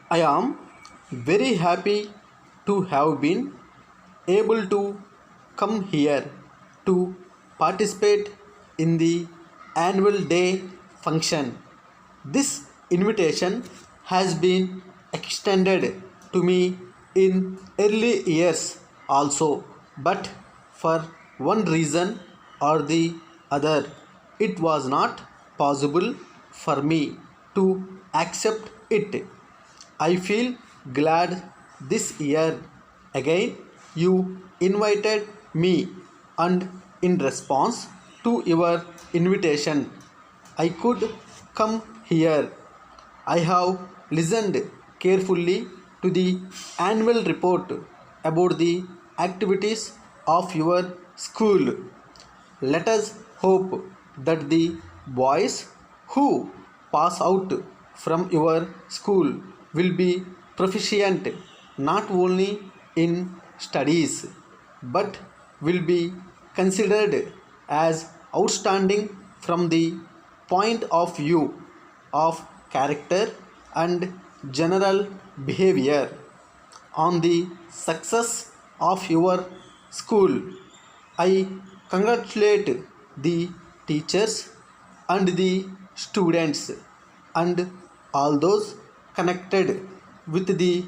I am very happy to have been able to come here to participate in the annual day function. This invitation has been extended to me in early years also, but for one reason or the other, it was not possible for me to accept it. I feel glad this year again you invited me, and in response to your invitation I could come here. I have listened carefully to the annual report about the activities of your school. Let us hope that the boys who pass out from your school will be proficient not only in studies but will be considered as outstanding from the point of view of character and general behavior. On the success of your school, I congratulate the teachers and the students and all those connected with the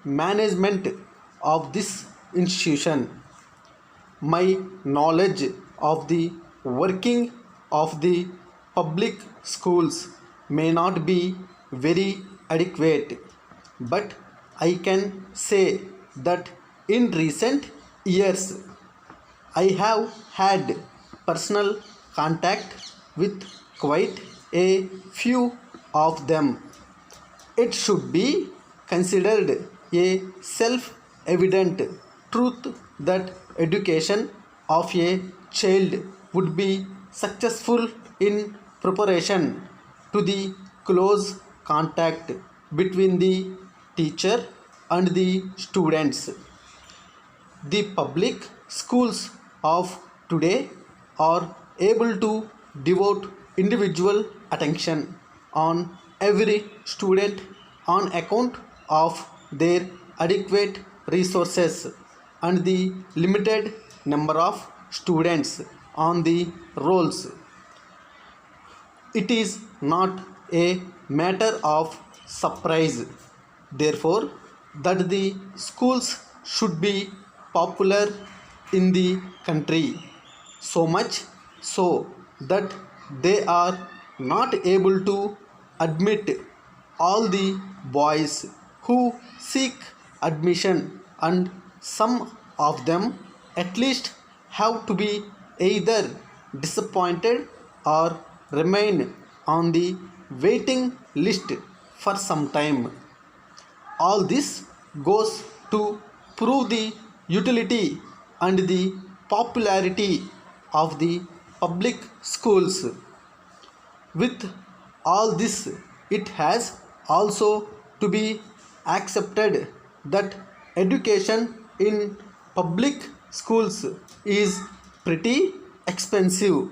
management of this institution. My knowledge of the working of the public schools may not be very adequate, but I can say that in recent years I have had personal contact with quite a few of them. It should be considered a self evident truth that education of a child would be successful in preparation to the close contact between the teacher and the students. The public schools of today are able to devote individual attention on every student on account of their adequate resources and the limited number of students on the rolls. It is not a matter of surprise, therefore, that the schools should be popular in the country, so much so that they are not able to admit all the boys who seek admission, and some of them at least have to be either disappointed or remain on the waiting list for some time. All this goes to prove the utility and the popularity of the public schools. With all this, it has also to be accepted that education in public schools is pretty expensive.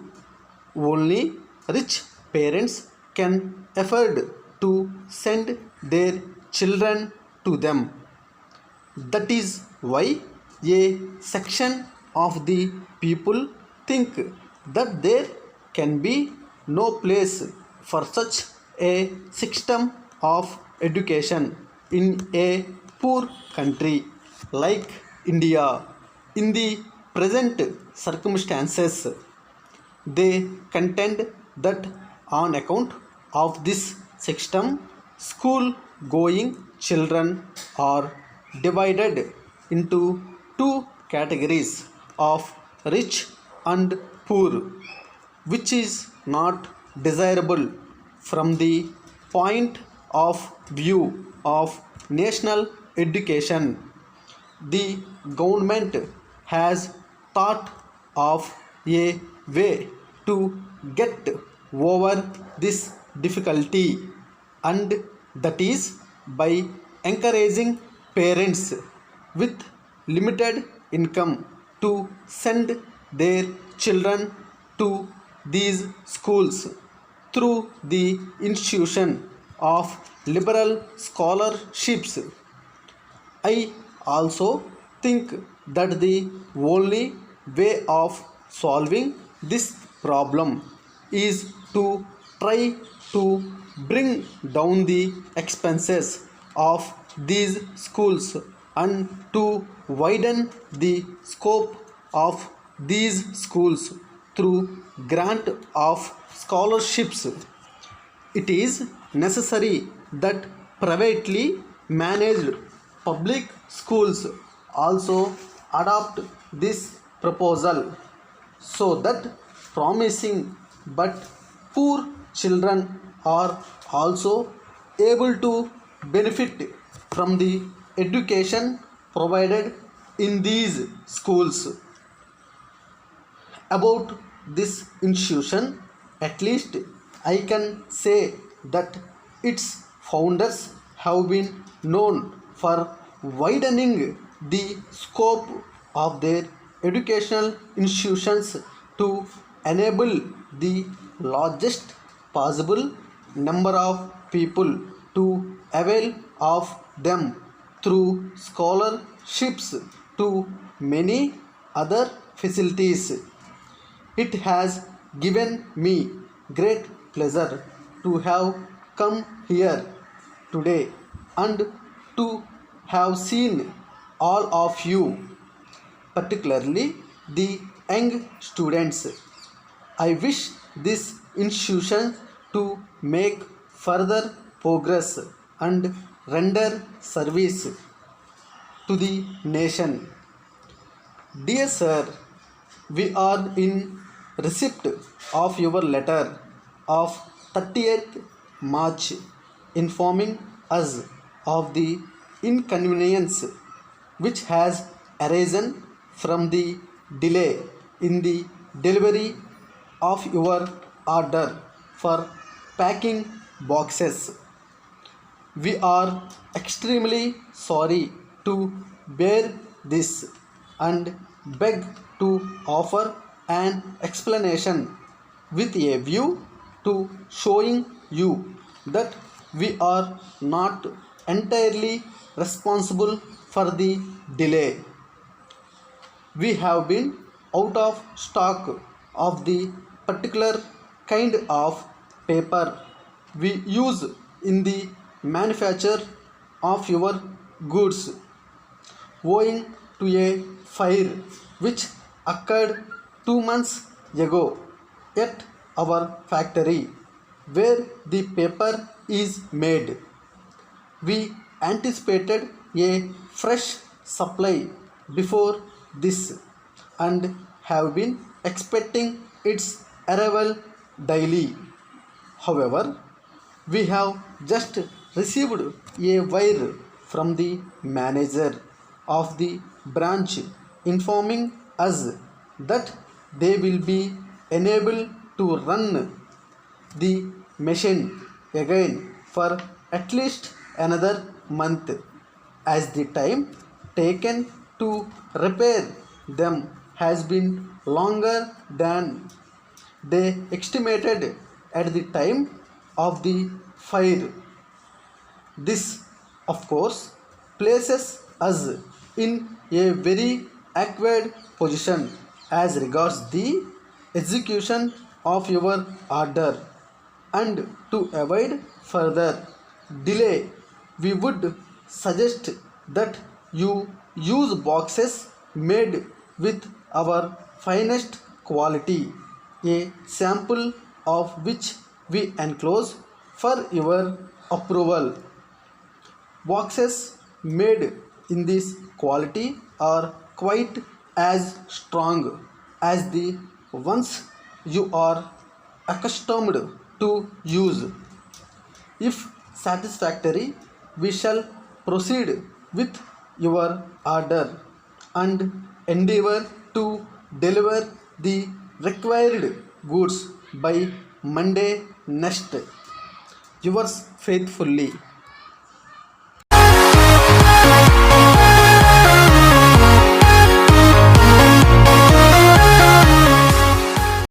Only rich parents can afford to send their children to them. That is why a section of the people think that there can be no place for such a system of education in a poor country like India. In the present circumstances, they contend that on account of this system, school going children are divided into two categories of rich and poor, which is not desirable from the point of view of national education. The government has thought of a way to get over this difficulty, and that is by encouraging parents with limited income to send their children to these schools through the institution of liberal scholarships. I also think that the only way of solving this problem is to try to bring down the expenses of these schools and to widen the scope of these schools through grant of scholarships. It is necessary that privately managed public schools also adopt this proposal so that promising but poor children are also able to benefit from the education provided in these schools. About this institution, at least I can say that its founders have been known for widening the scope of their educational institutions to enable the largest possible number of people to avail of them through scholarships to many other facilities. It has given me great pleasure to have come here today and to have seen all of you, particularly the young students. I wish this institution to make further progress and render service to the nation. Dear Sir, we are in receipt of your letter of 30th March informing us of the inconvenience which has arisen from the delay in the delivery of your order for packing boxes. We are extremely sorry to bear this and beg to offer an explanation with a view to showing you that we are not entirely responsible for the delay. We have been out of stock of the particular kind of paper we use in the manufacture of your goods owing to a fire which occurred 2 months ago at our factory where the paper is made. We anticipated a fresh supply before this and have been expecting its arrival daily. However, we have just received a wire from the manager of the branch informing us that they will be unable to run the machine again for at least another month, as the time taken to repair them has been longer than they estimated at the time of the fire. This, of course, places us in a very awkward position as regards the execution of your order, and to avoid further delay, we would suggest that you use boxes made with our finest quality, a sample of which we enclose for your approval. Boxes made in this quality are quite as strong as the ones you are accustomed to use. If satisfactory, we shall proceed with your order and endeavor to deliver the required goods by Monday next. Yours faithfully,